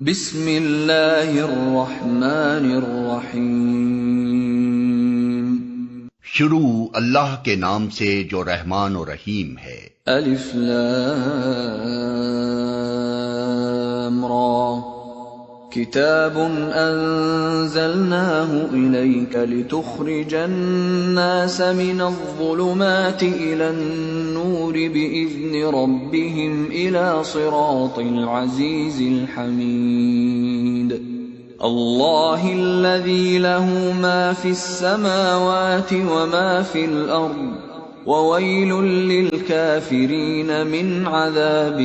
بسم اللہ الرحمن الرحیم، شروع اللہ کے نام سے جو رحمان و رحیم ہے۔ الف لام را، کتاب انزلناہ الیک لتخرج الناس من الظلمات الى النور باذن ربهم الى صراط العزیز الحمید، اللہ الذی له ما فی السماوات وما فی الارض وویل للکافرین من عذاب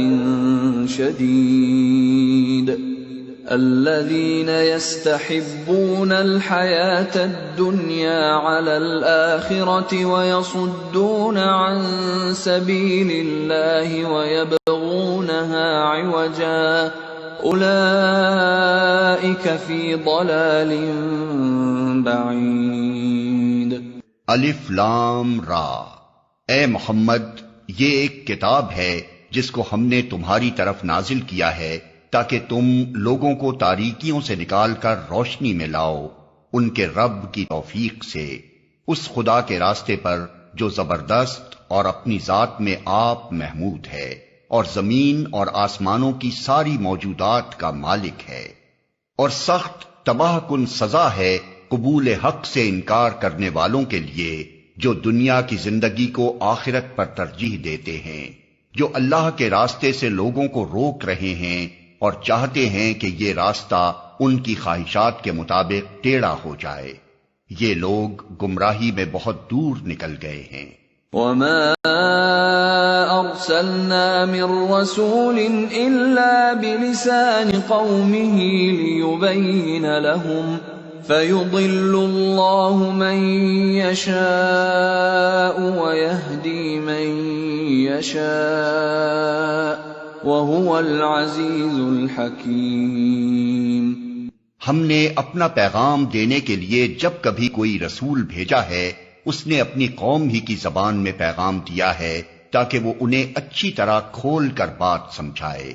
شدید، الذین یستحبون الحیاة الدنیا علی الآخرة ویصدون عن سبیل اللہ ویبغونها عوجا، اولئک فی ضلال بعید۔ الف لام را، اے محمد، یہ ایک کتاب ہے جس کو ہم نے تمہاری طرف نازل کیا ہے تاکہ تم لوگوں کو تاریکیوں سے نکال کر روشنی میں لاؤ ان کے رب کی توفیق سے، اس خدا کے راستے پر جو زبردست اور اپنی ذات میں آپ محمود ہے اور زمین اور آسمانوں کی ساری موجودات کا مالک ہے، اور سخت تباہ کن سزا ہے قبول حق سے انکار کرنے والوں کے لیے جو دنیا کی زندگی کو آخرت پر ترجیح دیتے ہیں، جو اللہ کے راستے سے لوگوں کو روک رہے ہیں اور چاہتے ہیں کہ یہ راستہ ان کی خواہشات کے مطابق ٹیڑھا ہو جائے۔ یہ لوگ گمراہی میں بہت دور نکل گئے ہیں۔ وما ارسلنا من رسول الا بلسان قومه ليبين لهم فيضل الله من يشاء ويهدي من يشاء وَهُوَ الْعَزِيزُ الْحَكِيمُ۔ ہم نے اپنا پیغام دینے کے لیے جب کبھی کوئی رسول بھیجا ہے اس نے اپنی قوم ہی کی زبان میں پیغام دیا ہے تاکہ وہ انہیں اچھی طرح کھول کر بات سمجھائے،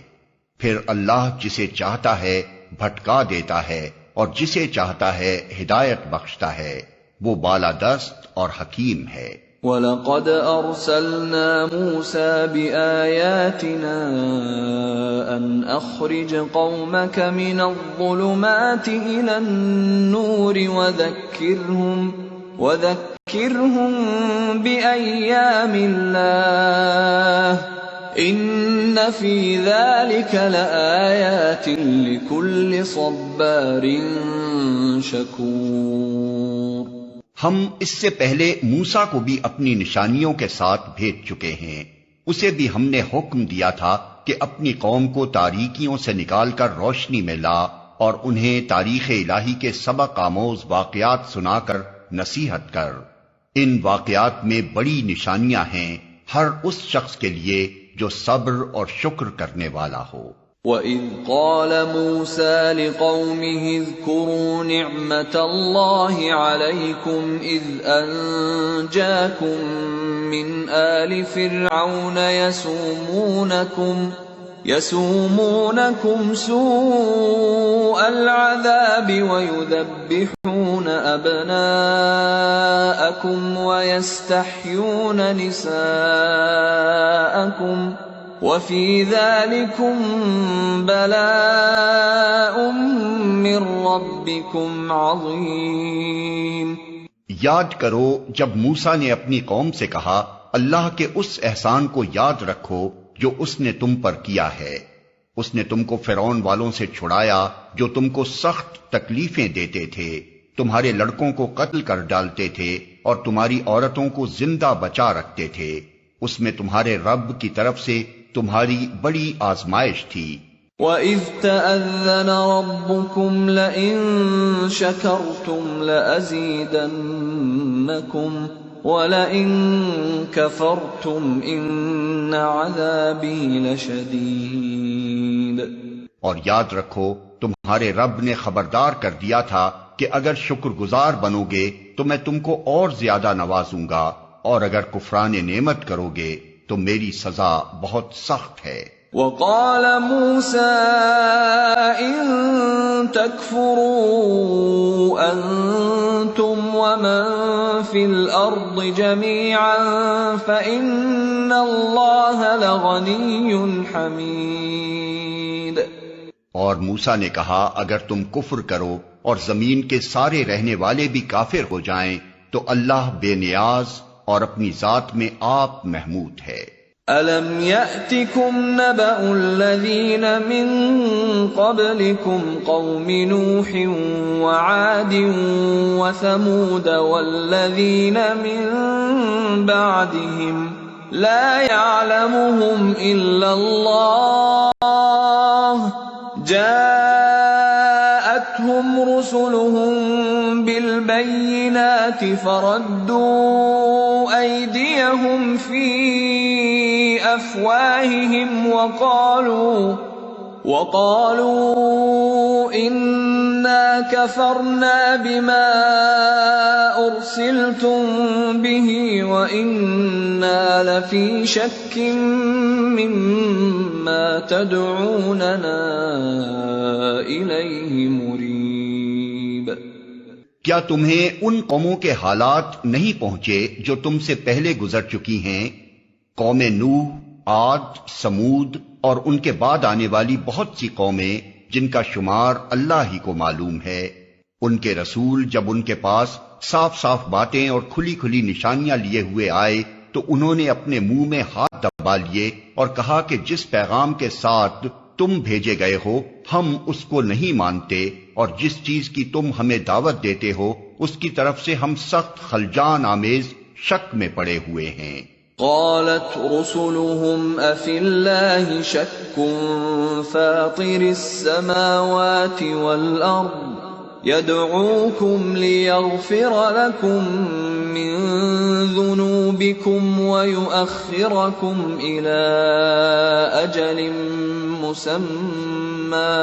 پھر اللہ جسے چاہتا ہے بھٹکا دیتا ہے اور جسے چاہتا ہے ہدایت بخشتا ہے، وہ بالادست اور حکیم ہے۔ وَلَقَدْ أَرْسَلْنَا مُوسَى بِآيَاتِنَا أَنْ أَخْرِجْ قَوْمَكَ مِنَ الظُّلُمَاتِ إِلَى النُّورِ وَذَكِّرْهُمْ بِأَيَّامِ اللَّهِ إِنَّ فِي ذَلِكَ لَآيَاتٍ لِكُلِّ صَبَّارٍ شَكُورٍ۔ ہم اس سے پہلے موسیٰ کو بھی اپنی نشانیوں کے ساتھ بھیج چکے ہیں، اسے بھی ہم نے حکم دیا تھا کہ اپنی قوم کو تاریکیوں سے نکال کر روشنی میں لا اور انہیں تاریخ الہی کے سبق آموز واقعات سنا کر نصیحت کر۔ ان واقعات میں بڑی نشانیاں ہیں ہر اس شخص کے لیے جو صبر اور شکر کرنے والا ہو۔ وَإِذْ قَالَ مُوسَى لِقَوْمِهِ اذْكُرُوا نِعْمَةَ اللَّهِ عَلَيْكُمْ إِذْ أَنْجَاكُمْ مِنْ آلِ فِرْعَوْنَ يَسُومُونَكُمْ سُوءَ الْعَذَابِ وَيُذَبِّحُونَ أَبْنَاءَكُمْ وَيَسْتَحْيُونَ نِسَاءَكُمْ وَفِي ذَلِكُمْ بَلَاءٌ مِّن رَّبِّكُمْ عَظِيمٌ۔ یاد کرو جب موسیٰ نے اپنی قوم سے کہا اللہ کے اس احسان کو یاد رکھو جو اس نے تم پر کیا ہے، اس نے تم کو فرعون والوں سے چھڑایا جو تم کو سخت تکلیفیں دیتے تھے، تمہارے لڑکوں کو قتل کر ڈالتے تھے اور تمہاری عورتوں کو زندہ بچا رکھتے تھے، اس میں تمہارے رب کی طرف سے تمہاری بڑی آزمائش تھی۔ وَإِذْ تَأَذَّنَ رَبُّكُمْ لَئِن شَكَرْتُمْ لَأَزِيدَنَّكُمْ وَلَئِن كَفَرْتُمْ إِنَّ عَذَابِي لَشَدِيدٌ۔ اور یاد رکھو تمہارے رب نے خبردار کر دیا تھا کہ اگر شکر گزار بنو گے تو میں تم کو اور زیادہ نوازوں گا، اور اگر کفران نعمت کرو گے تو میری سزا بہت سخت ہے۔ وقال موسى إن تكفروا أنتم ومن في الأرض جميعا فإن الله لغني حميد۔ اور موسیٰ نے کہا اگر تم کفر کرو اور زمین کے سارے رہنے والے بھی کافر ہو جائیں تو اللہ بے نیاز اور اپنی ذات میں آپ محمود ہے۔ أَلَمْ يَأْتِكُمْ نَبَأُ الَّذِينَ مِنْ قَبْلِكُمْ قَوْمِ نُوحٍ وَعَادٍ وَثَمُودَ وَالَّذِينَ مِنْ بَعْدِهِمْ لَا يَعْلَمُهُمْ إِلَّا اللَّهُ جَاءَتْهُمْ رُسُلُهُم بِالْبَيِّنَاتِ فَرَدُّوا أَيْدِيَهُمْ فِي أَفْوَاهِهِمْ وَقَالُوا إِنَّا كَفَرْنَا بِمَا أُرْسِلْتُمْ بِهِ وَإِنَّا لَفِي شَكٍّ مِّمَّا تَدْعُونَنَا إِلَيْهِ مُرِيبٍ۔ کیا تمہیں ان قوموں کے حالات نہیں پہنچے جو تم سے پہلے گزر چکی ہیں؟ قوم نوح، عاد، سمود اور ان کے بعد آنے والی بہت سی قومیں جن کا شمار اللہ ہی کو معلوم ہے۔ ان کے رسول جب ان کے پاس صاف صاف باتیں اور کھلی کھلی نشانیاں لیے ہوئے آئے تو انہوں نے اپنے منہ میں ہاتھ دبا لیے اور کہا کہ جس پیغام کے ساتھ تم بھیجے گئے ہو ہم اس کو نہیں مانتے، اور جس چیز کی تم ہمیں دعوت دیتے ہو اس کی طرف سے ہم سخت خلجان آمیز شک میں پڑے ہوئے ہیں۔ قالت رسلهم أفي الله شك فاطر السماوات والأرض يدعوكم ليغفر لكم من ذنوبكم ويؤخركم إلى أجل مسمى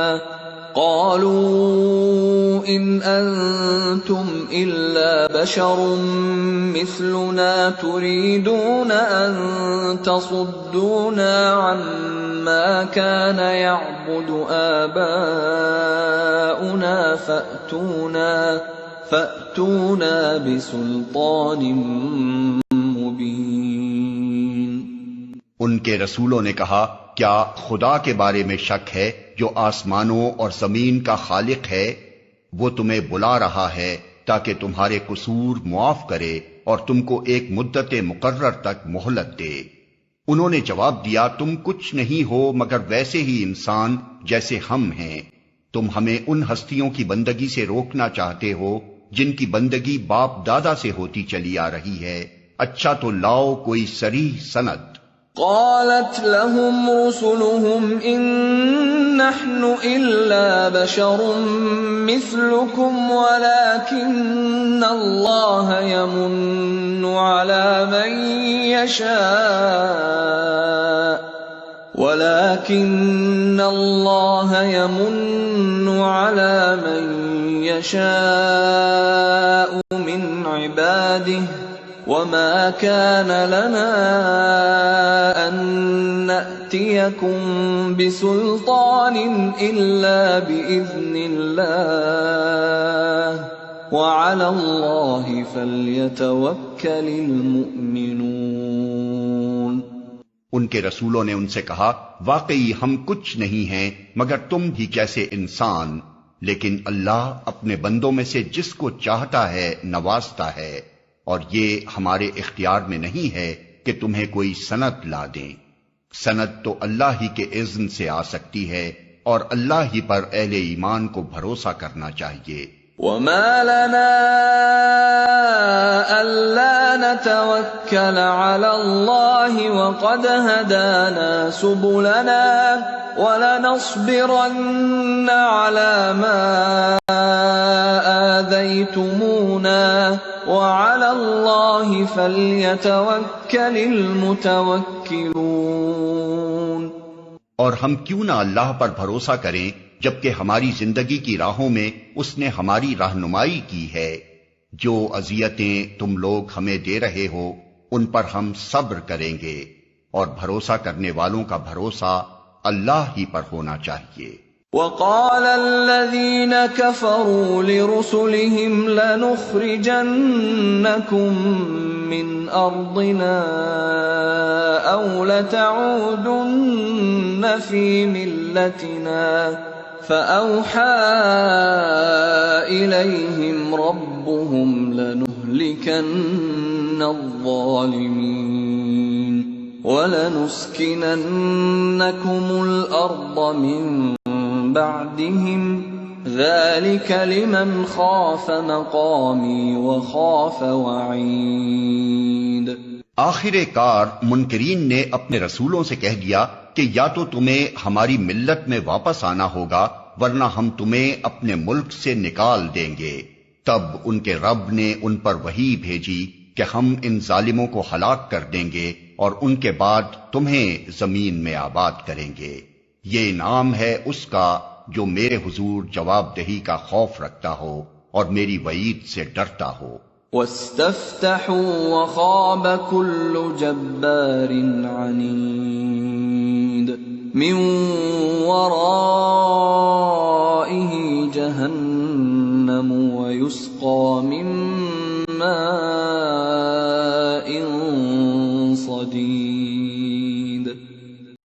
قالوا إن أنتم إلا بشر مثلنا تريدون أن تصدونا عما كان يعبد آباؤنا فأتونا بسلطان مبين۔ ان کے رسولوں نے کہا کیا خدا کے بارے میں شک ہے جو آسمانوں اور زمین کا خالق ہے؟ وہ تمہیں بلا رہا ہے تاکہ تمہارے قصور معاف کرے اور تم کو ایک مدت مقرر تک مہلت دے۔ انہوں نے جواب دیا تم کچھ نہیں ہو مگر ویسے ہی انسان جیسے ہم ہیں۔ تم ہمیں ان ہستیوں کی بندگی سے روکنا چاہتے ہو جن کی بندگی باپ دادا سے ہوتی چلی آ رہی ہے۔ اچھا تو لاؤ کوئی صریح سند۔ قالت لهم رسلهم إن نحن إلا بشر مثلكم ولكن الله يمن على من يشاء من عباده وما كان لنا أن نأتيكم بسلطان إلا بإذن الله وعلى الله فليتوكل المؤمنون۔ ان کے رسولوں نے ان سے کہا واقعی ہم کچھ نہیں ہیں مگر تم ہی جیسے انسان، لیکن اللہ اپنے بندوں میں سے جس کو چاہتا ہے نوازتا ہے، اور یہ ہمارے اختیار میں نہیں ہے کہ تمہیں کوئی سند لا دیں۔ سند تو اللہ ہی کے اذن سے آ سکتی ہے اور اللہ ہی پر اہل ایمان کو بھروسہ کرنا چاہیے۔ وما لنا ألا نتوكل على الله وقد هدانا سبلنا ولنصبرن على ما آذيتمونا وعلى الله فليتوكل المتوكلون۔ اور ہم کیوں نہ اللہ پر بھروسہ کریں جبکہ ہماری زندگی کی راہوں میں اس نے ہماری رہنمائی کی ہے۔ جو اذیتیں تم لوگ ہمیں دے رہے ہو ان پر ہم صبر کریں گے، اور بھروسہ کرنے والوں کا بھروسہ اللہ ہی پر ہونا چاہیے۔ وقال الذين كفروا لرسلهم لنخرجنكم من أرضنا أو لتعودن في ملتنا فأوحى إليهم ربهم لنهلكن الظالمين وَلَنُسْكِنَنَّكُمُ الْأَرْضَ مِنْ بَعْدِهِمْ ذَلِكَ لِمَنْ خَافَ مَقَامِي وَخَافَ وَعِيدِ۔ آخر کار منکرین نے اپنے رسولوں سے کہہ دیا کہ یا تو تمہیں ہماری ملت میں واپس آنا ہوگا ورنہ ہم تمہیں اپنے ملک سے نکال دیں گے۔ تب ان کے رب نے ان پر وحی بھیجی کہ ہم ان ظالموں کو ہلاک کر دیں گے اور ان کے بعد تمہیں زمین میں آباد کریں گے۔ یہ انعام ہے اس کا جو میرے حضور جواب دہی کا خوف رکھتا ہو اور میری وعید سے ڈرتا ہو۔ وَاسْتَفْتَحُوا وَخَابَ كُلُّ جَبَّارٍ عَنِيدٍ مِّن وَرَائِهِ جَهَنَّمُ وَيُسْقَى مِن مَّاءٍ صَدِيدٍ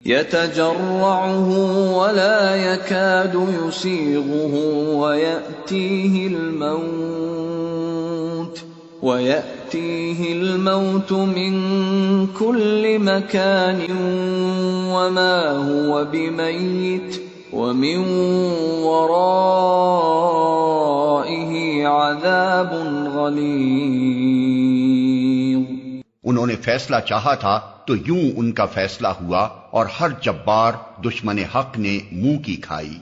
يَتَجَرَّعُهُ وَلَا يَكَادُ يُسِيغُهُ وَيَأْتِيهِ الْمَوْتُ مِنْ كُلِّ مَكَانٍ وَمَا هُوَ بِمَيِّتٍ وَمِنْ وَرَائِهِ عَذَابٌ غَلِيظٌ۔ انہوں نے فیصلہ چاہا تھا تو یوں ان کا فیصلہ ہوا اور ہر جبار دشمن حق نے منہ کی کھائی۔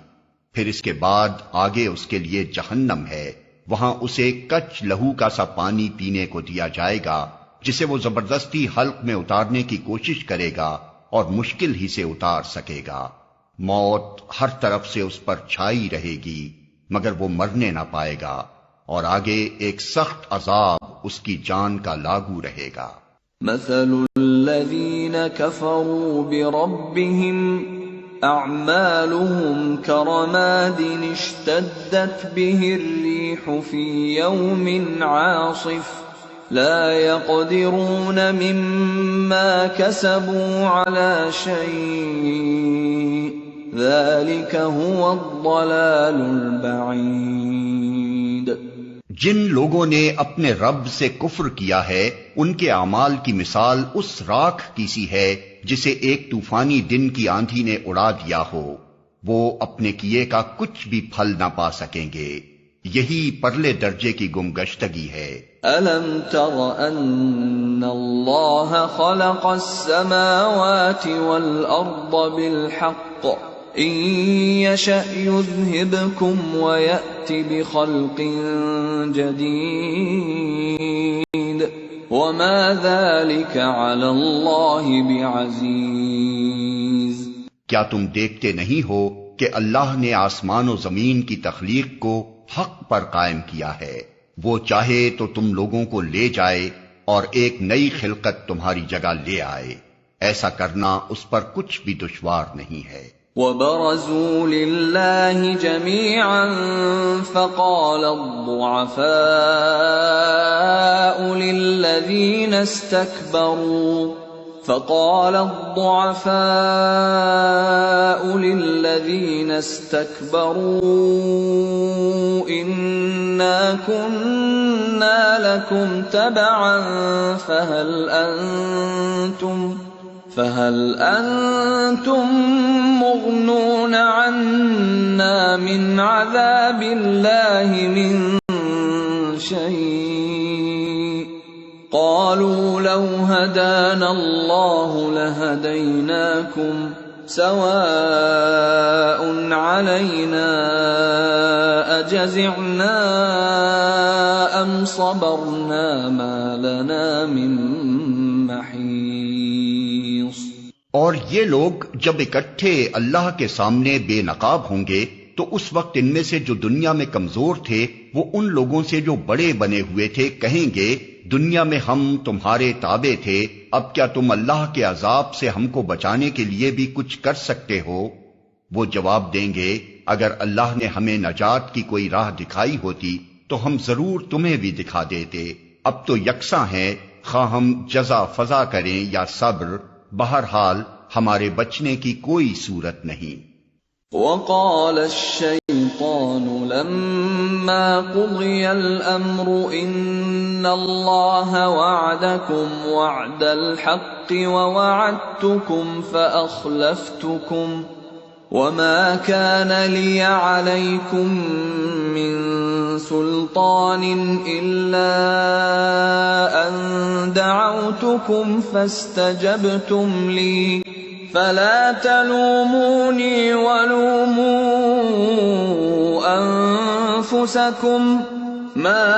پھر اس کے بعد آگے اس کے لیے جہنم ہے، وہاں اسے کچ لہو کا سا پانی پینے کو دیا جائے گا جسے وہ زبردستی حلق میں اتارنے کی کوشش کرے گا اور مشکل ہی سے اتار سکے گا۔ موت ہر طرف سے اس پر چھائی رہے گی مگر وہ مرنے نہ پائے گا، اور آگے ایک سخت عذاب اس کی جان کا لاگو رہے گا۔ مثل الذين كفروا بربهم أعمالهم كرماد اشتدت به الريح في يوم عاصف لا يقدرون مما كسبوا على شيء ذلك هو الضلال البعيد۔ جن لوگوں نے اپنے رب سے کفر کیا ہے ان کے اعمال کی مثال اس راکھ کی سی ہے جسے ایک طوفانی دن کی آندھی نے اڑا دیا ہو، وہ اپنے کیے کا کچھ بھی پھل نہ پا سکیں گے۔ یہی پرلے درجے کی گمگشتگی ہے۔ أَلَمْ تَرَ أَنَّ اللَّهَ خَلَقَ السَّمَاوَاتِ وَالْأَرْضَ بِالْحَقِّ إِن يَشَأْ يُذْهِبْكُمْ وَيَأْتِ بِخَلْقٍ جَدِيدٍ وَمَا ذَلِكَ عَلَى اللَّهِ بِعَزِيزٍ۔ کیا تم دیکھتے نہیں ہو کہ اللہ نے آسمان و زمین کی تخلیق کو حق پر قائم کیا ہے؟ وہ چاہے تو تم لوگوں کو لے جائے اور ایک نئی خلقت تمہاری جگہ لے آئے، ایسا کرنا اس پر کچھ بھی دشوار نہیں ہے۔ وَبَرَزُوا لِلَّهِ جَمِيعًا فَقَالَ الضُّعَفَاءُ لِلَّذِينَ اسْتَكْبَرُوا إِنَّا كُنَّا لَكُمْ تَبَعًا فَهَلْ أَنْتُمْ مُغْنُونَ عَنَّا مِنْ عَذَابِ اللَّهِ مِنْ شَيْءٍ قَالُوا لَوْ هَدَانَا اللَّهُ لَهَدَيْنَاكُمْ سَوَاءٌ عَلَيْنَا أَجَزِعْنَا أَمْ صَبَرْنَا مَا لَنَا مِنْ مَحِيصٍ۔ اور یہ لوگ جب اکٹھے اللہ کے سامنے بے نقاب ہوں گے تو اس وقت ان میں سے جو دنیا میں کمزور تھے وہ ان لوگوں سے جو بڑے بنے ہوئے تھے کہیں گے دنیا میں ہم تمہارے تابع تھے، اب کیا تم اللہ کے عذاب سے ہم کو بچانے کے لیے بھی کچھ کر سکتے ہو؟ وہ جواب دیں گے اگر اللہ نے ہمیں نجات کی کوئی راہ دکھائی ہوتی تو ہم ضرور تمہیں بھی دکھا دیتے. اب تو یکساں ہیں، خواہ ہم جزا فضا کریں یا صبر، بہرحال ہمارے بچنے کی کوئی صورت نہیں. وقال الشيطان لما قضي الأمر إن الله وعدكم وعد الحق ووعدتكم فأخلفتكم وما كان لي عليكم من سلطان إلا أن دعوتكم فاستجبتم لي فلا تلوموني ولوموا أنفسكم ما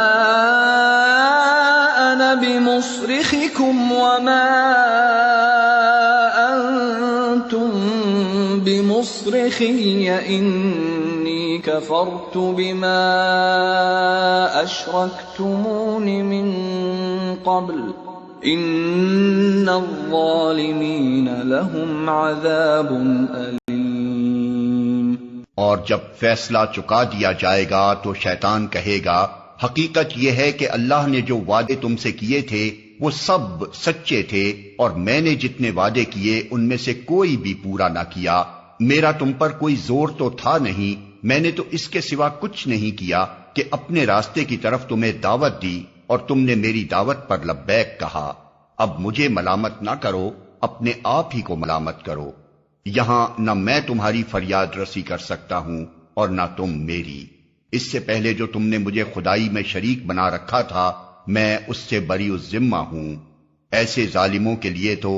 أنا بمصرخكم وما أنتم بمصرخي إني كفرت بما أشركتمون من قبل ان الظالمین لهم عذاب علیم. اور جب فیصلہ چکا دیا جائے گا تو شیطان کہے گا، حقیقت یہ ہے کہ اللہ نے جو وعدے تم سے کیے تھے وہ سب سچے تھے، اور میں نے جتنے وعدے کیے ان میں سے کوئی بھی پورا نہ کیا. میرا تم پر کوئی زور تو تھا نہیں، میں نے تو اس کے سوا کچھ نہیں کیا کہ اپنے راستے کی طرف تمہیں دعوت دی اور تم نے میری دعوت پر لبیک کہا. اب مجھے ملامت نہ کرو، اپنے آپ ہی کو ملامت کرو. یہاں نہ میں تمہاری فریاد رسی کر سکتا ہوں اور نہ تم میری. اس سے پہلے جو تم نے مجھے خدائی میں شریک بنا رکھا تھا میں اس سے بری الذمہ ہوں. ایسے ظالموں کے لیے تو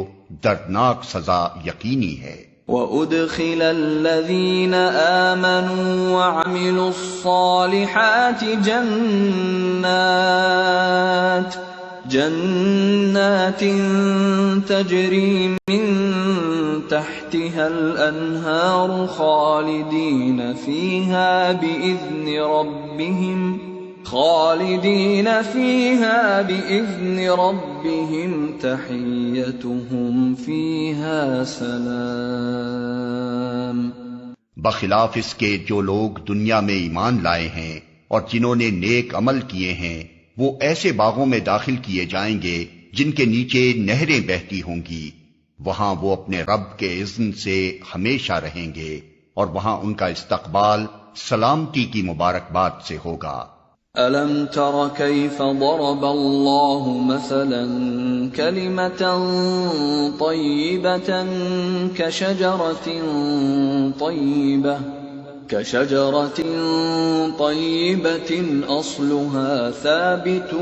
دردناک سزا یقینی ہے. وَأُدْخِلَ الَّذِينَ آمَنُوا وَعَمِلُوا الصَّالِحَاتِ جنات تجری من تحتها الانہار خالدین فیہا بإذن ربهم تحیتهم فیہا سلام. بخلاف اس کے جو لوگ دنیا میں ایمان لائے ہیں اور جنہوں نے نیک عمل کیے ہیں وہ ایسے باغوں میں داخل کیے جائیں گے جن کے نیچے نہریں بہتی ہوں گی. وہاں وہ اپنے رب کے اذن سے ہمیشہ رہیں گے اور وہاں ان کا استقبال سلامتی کی مبارکباد سے ہوگا. أَلَمْ تَرَ كَيْفَ ضَرَبَ اللَّهُ مَثَلًا كَلِمَةً طَيِّبَةً كشجرة طيبة أصلها ثابت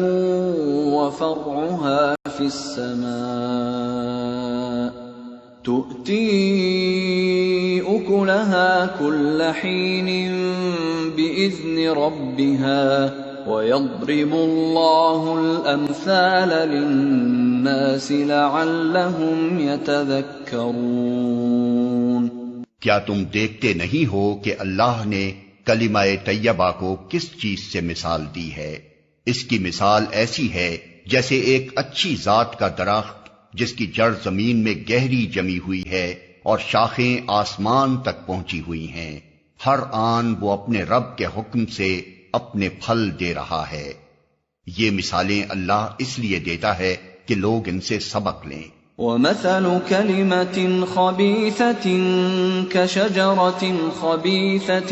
وفرعها في السماء تؤتي أكلها كل حين بإذن ربها ويضرب الله الأمثال للناس لعلهم يتذكرون. کیا تم دیکھتے نہیں ہو کہ اللہ نے کلمہ طیبہ کو کس چیز سے مثال دی ہے؟ اس کی مثال ایسی ہے جیسے ایک اچھی ذات کا درخت جس کی جڑ زمین میں گہری جمی ہوئی ہے اور شاخیں آسمان تک پہنچی ہوئی ہیں. ہر آن وہ اپنے رب کے حکم سے اپنے پھل دے رہا ہے. یہ مثالیں اللہ اس لیے دیتا ہے کہ لوگ ان سے سبق لیں. وَمَثَلُ كَلِمَةٍ خَبِيثَةٍ كَشَجَرَةٍ خَبِيثَةٍ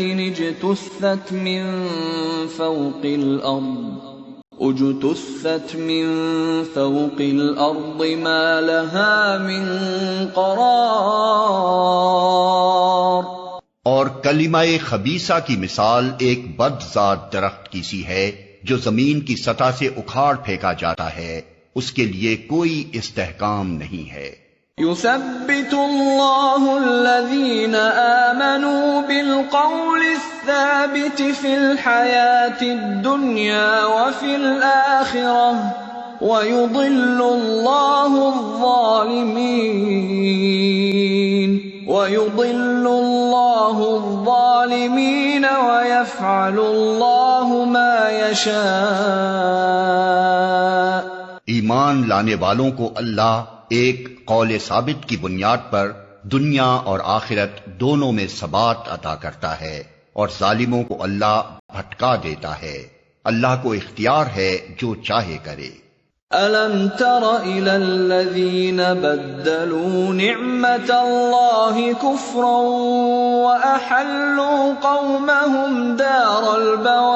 اجْتُثَّتْ مِنْ فَوْقِ الْأَرْضِ مَا لَهَا مِنْ قَرَارٍ. اور کلمہ خبیثہ کی مثال ایک بدذات درخت کی سی ہے جو زمین کی سطح سے اکھاڑ پھینکا جاتا ہے، اس کے لیے کوئی استحکام نہیں ہے. يثبت الله الذين آمنوا بالقول الثابت في الحياة الدنيا وفي الآخرة ويضل الله الظالمين ويفعل الله ما يشاء. ایمان لانے والوں کو اللہ ایک قول ثابت کی بنیاد پر دنیا اور آخرت دونوں میں ثبات عطا کرتا ہے اور ظالموں کو اللہ بھٹکا دیتا ہے. اللہ کو اختیار ہے جو چاہے کرے. أَلَمْ تَرَ إِلَى الَّذِينَ بَدَّلُوا نِعْمَةَ اللَّهِ كُفْرًا وَأَحَلُّوا قَوْمَهُمْ دَارَ الْبَوَارِ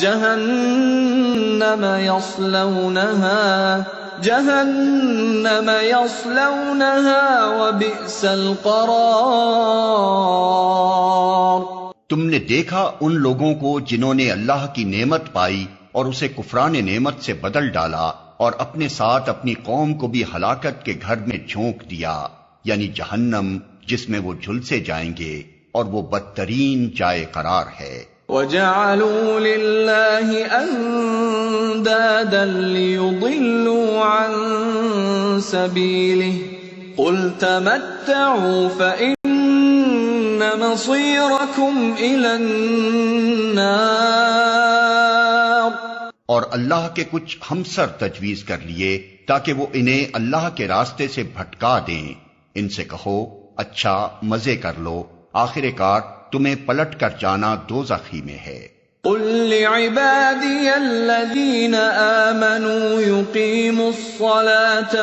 جَهَنَّمَ يَصْلَوْنَهَا وَبِئْسَ الْقَرَارُ. تم نے دیکھا ان لوگوں کو جنہوں نے اللہ کی نعمت پائی اور اسے کفران نعمت سے بدل ڈالا اور اپنے ساتھ اپنی قوم کو بھی ہلاکت کے گھر میں جھونک دیا، یعنی جہنم جس میں وہ جھلسے جائیں گے اور وہ بدترین جائے قرار ہے. وَجَعَلُوا لِلَّهِ أَندَادًا لِيُضِلُّوا عَن سَبِيلِهِ قُلْ تَمَتَّعُوا فَإِنَّ مَصِيرَكُمْ إِلَى النَّارِ. اور اللہ کے کچھ ہمسر تجویز کر لیے تاکہ وہ انہیں اللہ کے راستے سے بھٹکا دیں. ان سے کہو اچھا مزے کر لو، آخر کار تمہیں پلٹ کر جانا دوزخ ہی میں ہے. قل لعبادي الذين آمنوا يقيموا الصلاة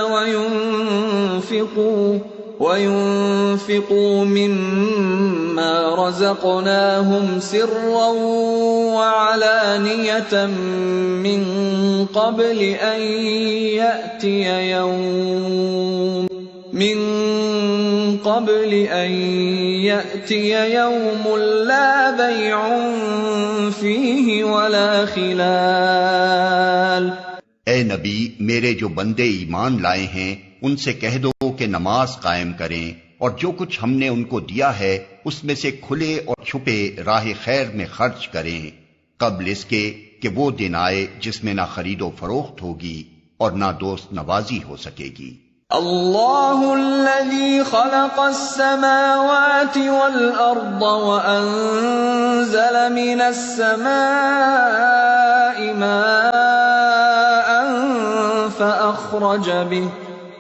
وينفقوا مما رزقناهم سرا وعلانية من قبل أن يأتي يوم لا بيع فيه ولا خلال. اے نبی، میرے جو بندے ایمان لائے ہیں ان سے کہہ دو کہ نماز قائم کریں اور جو کچھ ہم نے ان کو دیا ہے اس میں سے کھلے اور چھپے راہ خیر میں خرچ کریں، قبل اس کے کہ وہ دن آئے جس میں نہ خرید و فروخت ہوگی اور نہ دوست نوازی ہو سکے گی. اللہ الذي خلق السماوات والأرض وأنزل من السماء ماء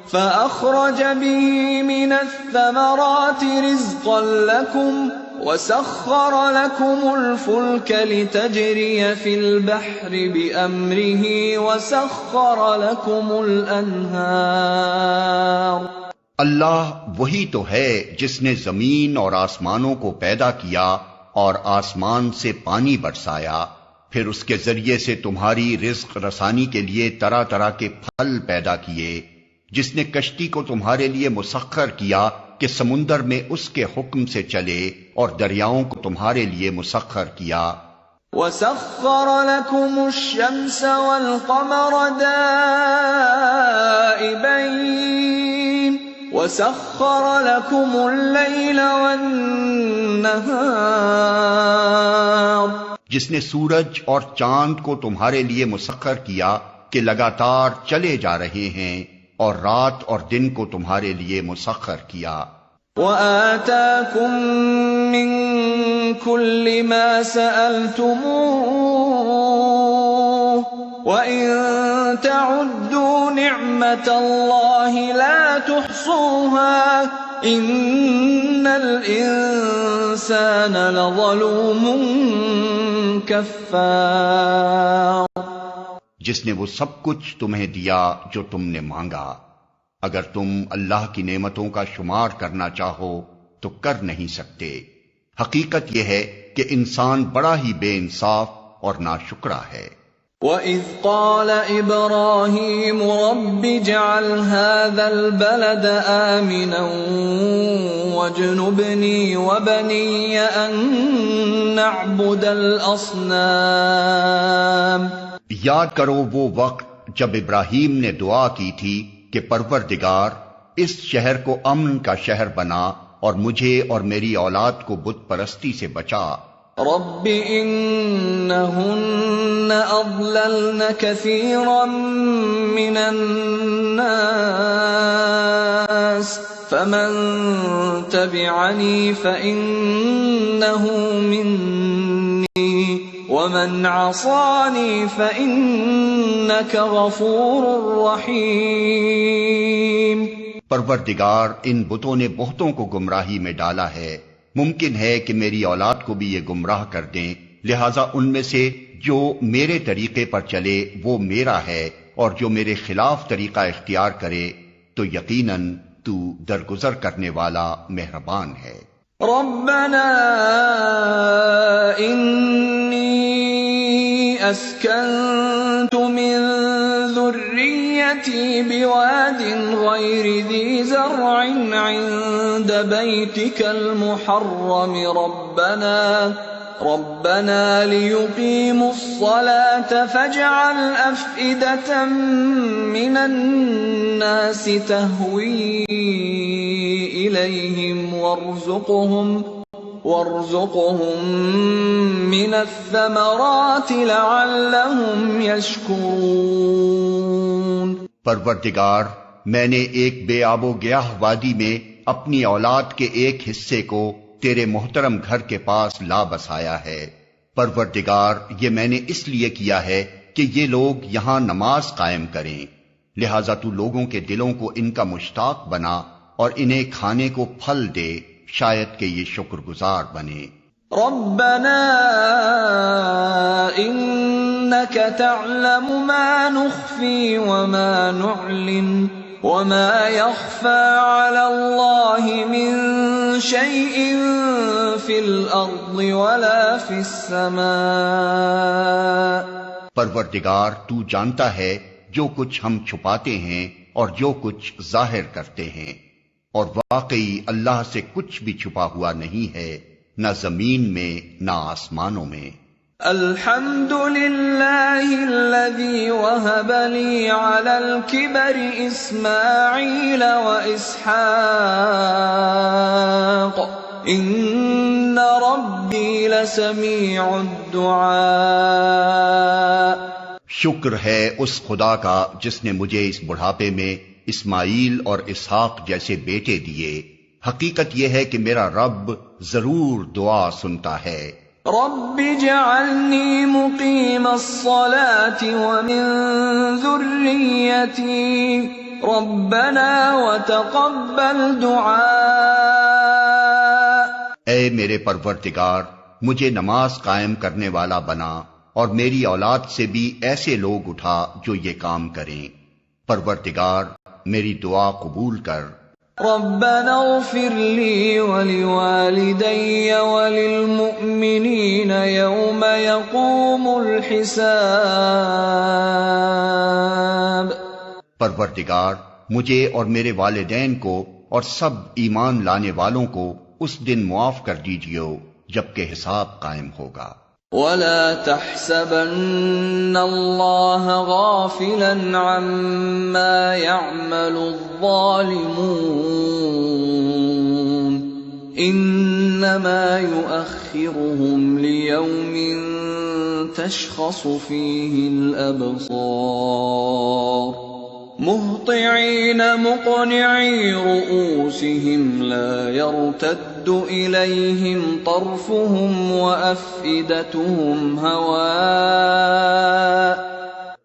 فأخرج به من الثمرات رزقا لكم وسخر لكم الفلك لتجري في البحر بأمره وسخر لكم الأنهار. اللہ وہی تو ہے جس نے زمین اور آسمانوں کو پیدا کیا اور آسمان سے پانی برسایا، پھر اس کے ذریعے سے تمہاری رزق رسانی کے لیے طرح طرح کے پھل پیدا کیے، جس نے کشتی کو تمہارے لیے مسخر کیا کہ سمندر میں اس کے حکم سے چلے اور دریاؤں کو تمہارے لیے مسخر کیا. وَسَخَّرَ لَكُمُ الشَّمْسَ وَالْقَمَرَ دَائِبَيْنِ وَسَخَّرَ لَكُمُ اللَّيْلَ وَالنَّهَارَ. جس نے سورج اور چاند کو تمہارے لیے مسخر کیا کہ لگاتار چلے جا رہے ہیں اور رات اور دن کو تمہارے لیے مسخر کیا. وَآتَاكُم مِّن كُلِّ مَا سَأَلْتُمُوهُ وَإِن تَعُدُّوا نِعْمَةَ اللَّهِ لَا تُحْصُوهَا إِنَّ الْإِنسَانَ لَظَلُومٌ كَفَّارٌ. جس نے وہ سب کچھ تمہیں دیا جو تم نے مانگا، اگر تم اللہ کی نعمتوں کا شمار کرنا چاہو تو کر نہیں سکتے. حقیقت یہ ہے کہ انسان بڑا ہی بے انصاف اور ناشکرا ہے. وَإِذْ قَالَ إِبْرَاهِيمُ رَبِّ اجْعَلْ هَذَا الْبَلَدَ آمِنًا وَاجْنُبْنِي وَبَنِيَّ أَن نَّعْبُدَ الْأَصْنَامَ. یاد کرو وہ وقت جب ابراہیم نے دعا کی تھی کہ پروردگار اس شہر کو امن کا شہر بنا اور مجھے اور میری اولاد کو بت پرستی سے بچا. رب انہن اضللن کثیرا من الناس فمن تبعنی فإنه منی ومن عصانی فإنک غفور رحیم. پروردگار ان بتوں نے بہتوں کو گمراہی میں ڈالا ہے، ممکن ہے کہ میری اولاد کو بھی یہ گمراہ کر دیں، لہذا ان میں سے جو میرے طریقے پر چلے وہ میرا ہے، اور جو میرے خلاف طریقہ اختیار کرے تو یقیناً تو درگزر کرنے والا مہربان ہے۔ ربنا انی اسکنت من ذریتی بواد غیر ذی زرع عند بیتک المحرم ربنا ليقيموا الصلاة فاجعل أفئدة من الناس تهوي إليهم وارزقهم من الثمرات لعلهم يشكرون۔ پروردگار، میں نے ایک بے آب و گیاہ وادی میں اپنی اولاد کے ایک حصے کو تیرے محترم گھر کے پاس لا بسایا ہے۔ پروردگار، یہ میں نے اس لیے کیا ہے کہ یہ لوگ یہاں نماز قائم کریں، لہذا تو لوگوں کے دلوں کو ان کا مشتاق بنا اور انہیں کھانے کو پھل دے، شاید کہ یہ شکر گزار بنے۔ ربنا انك تعلم ما نخفي وما نعلن وما يخفى على الله من شيء في الأرض ولا في السماء۔ پروردگار، تو جانتا ہے جو کچھ ہم چھپاتے ہیں اور جو کچھ ظاہر کرتے ہیں، اور واقعی اللہ سے کچھ بھی چھپا ہوا نہیں ہے، نہ زمین میں نہ آسمانوں میں۔ الحمد للہ الذی وہب لی علی الکبر اسماعیل و اسحاق ان ربی لسمیع الدعاء۔ شکر ہے اس خدا کا جس نے مجھے اس بڑھاپے میں اسماعیل اور اسحاق جیسے بیٹے دیے، حقیقت یہ ہے کہ میرا رب ضرور دعا سنتا ہے۔ رب اجعلنی مقیم الصلاة ومن ذریتی ربنا وتقبل دعاء۔ اے میرے پروردگار، مجھے نماز قائم کرنے والا بنا اور میری اولاد سے بھی ایسے لوگ اٹھا جو یہ کام کریں۔ پروردگار، میری دعا قبول کر۔ ربنا اغفر لي ولوالدي وللمؤمنين يوم يقوم الحساب۔ پروردگار، مجھے اور میرے والدین کو اور سب ایمان لانے والوں کو اس دن معاف کر دیجیو جبکہ حساب قائم ہوگا۔ ولا تحسبن الله غافلا عما يعمل الظالمون انما يؤخرهم ليوم تشخص فيه الابصار مهطعين مقنعي رؤوسهم لا يرتد إليهم طرفهم وأفئدتهم هواء۔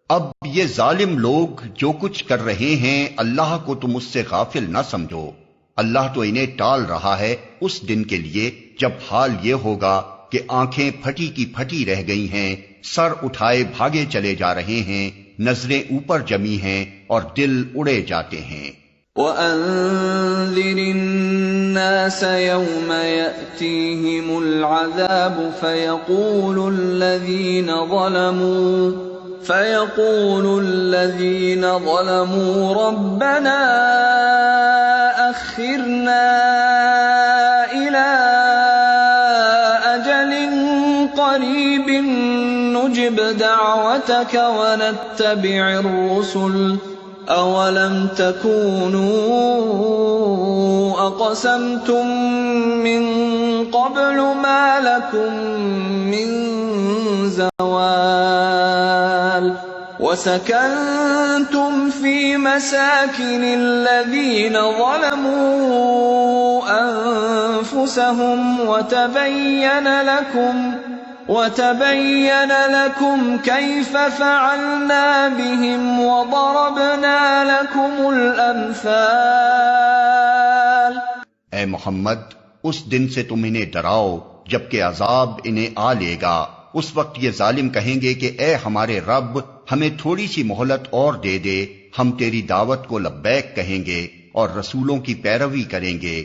اب یہ ظالم لوگ جو کچھ کر رہے ہیں اللہ کو تم اس سے غافل نہ سمجھو، اللہ تو انہیں ٹال رہا ہے اس دن کے لیے جب حال یہ ہوگا کہ آنکھیں پھٹی کی پھٹی رہ گئی ہیں، سر اٹھائے بھاگے چلے جا رہے ہیں، نظریں اوپر جمی ہیں اور دل اڑے جاتے ہیں۔ وَأَنذِرِ النَّاسَ يَوْمَ يَأْتِيهِمُ الْعَذَابُ فَيَقُولُ الَّذِينَ ظَلَمُوا رَبَّنَا أَخِّرْنَا إِلَىٰ أَجَلٍ قَرِيبٍ نُجِبْ دَعْوَتَكَ وَنَتَّبِعِ الرُّسُلَ أَوَلَمْ تَكُونُوا أَقْسَمْتُم مِّن قَبْلُ مَا لَكُم مِّن زَوَالٍ وَسَكَنتُمْ فِي مَسَاكِنِ الَّذِينَ ظَلَمُوا أَنفُسَهُمْ وَتَبَيَّنَ لَكُمْ كَيْفَ فَعَلْنَا بِهِمْ وَضَرَبْنَا لَكُمُ الْأَمْثَالَ۔ اے محمد، اس دن سے تم انہیں ڈراؤ جبکہ عذاب انہیں آ لے گا۔ اس وقت یہ ظالم کہیں گے کہ اے ہمارے رب، ہمیں تھوڑی سی مہلت اور دے دے، ہم تیری دعوت کو لبیک کہیں گے اور رسولوں کی پیروی کریں گے۔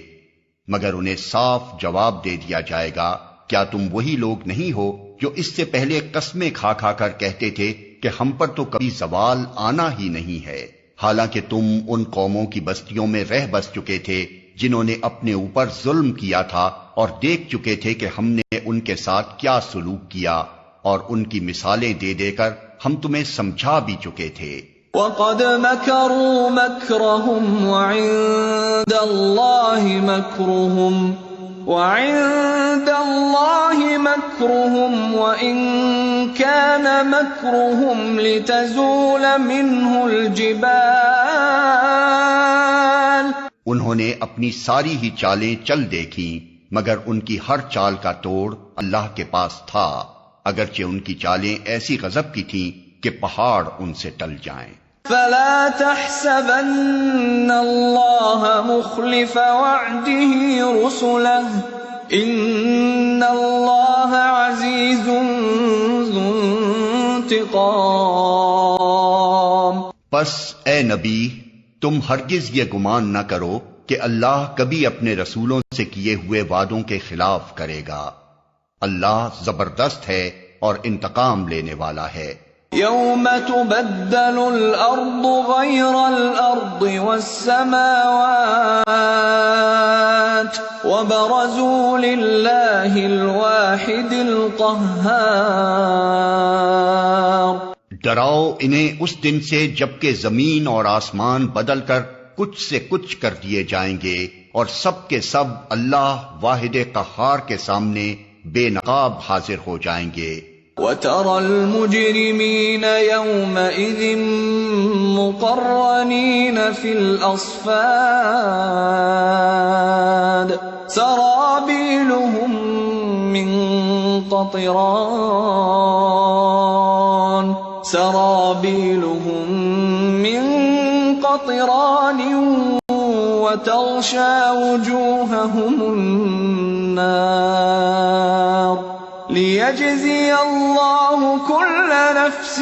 مگر انہیں صاف جواب دے دیا جائے گا، کیا تم وہی لوگ نہیں ہو جو اس سے پہلے قسمیں کھا کھا کر کہتے تھے کہ ہم پر تو کبھی زوال آنا ہی نہیں ہے، حالانکہ تم ان قوموں کی بستیوں میں رہ بس چکے تھے جنہوں نے اپنے اوپر ظلم کیا تھا، اور دیکھ چکے تھے کہ ہم نے ان کے ساتھ کیا سلوک کیا، اور ان کی مثالیں دے دے کر ہم تمہیں سمجھا بھی چکے تھے۔ وَقَدْ مَكَرُوا مَكْرَهُمْ وَعِندَ اللَّهِ مَكْرُهُمْ وَإِن كَانَ مَكْرُهُمْ لِتَزُولَ مِنْهُ الْجِبَالُ۔ انہوں نے اپنی ساری ہی چالیں چل دیکھیں، مگر ان کی ہر چال کا توڑ اللہ کے پاس تھا، اگرچہ ان کی چالیں ایسی غضب کی تھیں کہ پہاڑ ان سے ٹل جائیں۔ فَلَا تَحْسَبَنَّ اللَّهَ مُخْلِفَ وَعْدِهِ رُسُلَهُ إِنَّ اللَّهَ عَزِيزٌ ذُو انتقام۔ پس اے نبی، تم ہرگز یہ گمان نہ کرو کہ اللہ کبھی اپنے رسولوں سے کیے ہوئے وعدوں کے خلاف کرے گا۔ اللہ زبردست ہے اور انتقام لینے والا ہے۔ يَوْمَ تُبَدَّلُ الْأَرْضُ غَيْرَ الْأَرْضِ وَالسَّمَاوَاتُ وَبَرَزُوا لِلَّهِ الْوَاحِدِ الْقَهَّارِ۔ ڈراؤ انہیں اس دن سے جبکہ زمین اور آسمان بدل کر کچھ سے کچھ کر دیے جائیں گے، اور سب کے سب اللہ واحد قہار کے سامنے بے نقاب حاضر ہو جائیں گے۔ وَتَرَى الْمُجْرِمِينَ يَوْمَئِذٍ مُقَرَّنِينَ فِي الْأَصْفَادِ سَرَابِيلُهُم مِّن قَطِرَانٍ وَتَغْشَى وُجُوهَهُمُ النَّارُ لِيَجْزِيَ اللَّهُ كُلَّ نَفْسٍ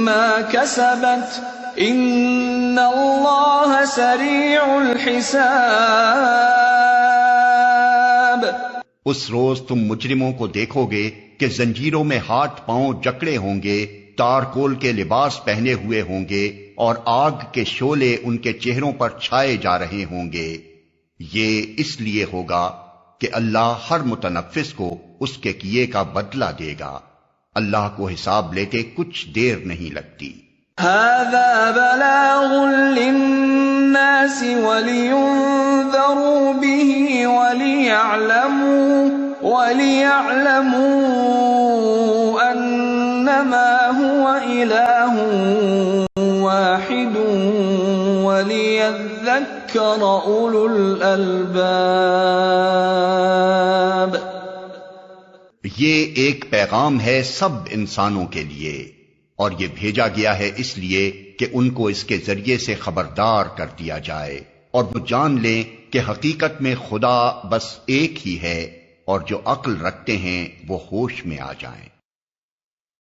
مَا كَسَبَتْ إِنَّ اللَّهَ سَرِيعُ الْحِسَابِ۔ اس روز تم مجرموں کو دیکھو گے کہ زنجیروں میں ہاتھ پاؤں جکڑے ہوں گے، تارکول کے لباس پہنے ہوئے ہوں گے، اور آگ کے شعلے ان کے چہروں پر چھائے جا رہے ہوں گے۔ یہ اس لیے ہوگا کہ اللہ ہر متنفس کو اس کے کیے کا بدلہ دے گا۔ اللہ کو حساب لیتے کچھ دیر نہیں لگتی۔ هَذَا بَلَاغٌ لِلنَّاسِ وَلِيُنذَرُوا بِهِ وَلِيَعْلَمُوا أَنَّمَا هُوَ إِلَٰهٌ وَاحِدٌ وَلِيَذَّكَّرَ أُولُو الْأَلْبَابِ۔ یہ ایک پیغام ہے سب انسانوں کے لیے، اور یہ بھیجا گیا ہے اس لیے کہ ان کو اس کے ذریعے سے خبردار کر دیا جائے، اور وہ جان لیں کہ حقیقت میں خدا بس ایک ہی ہے، اور جو عقل رکھتے ہیں وہ ہوش میں آ جائیں۔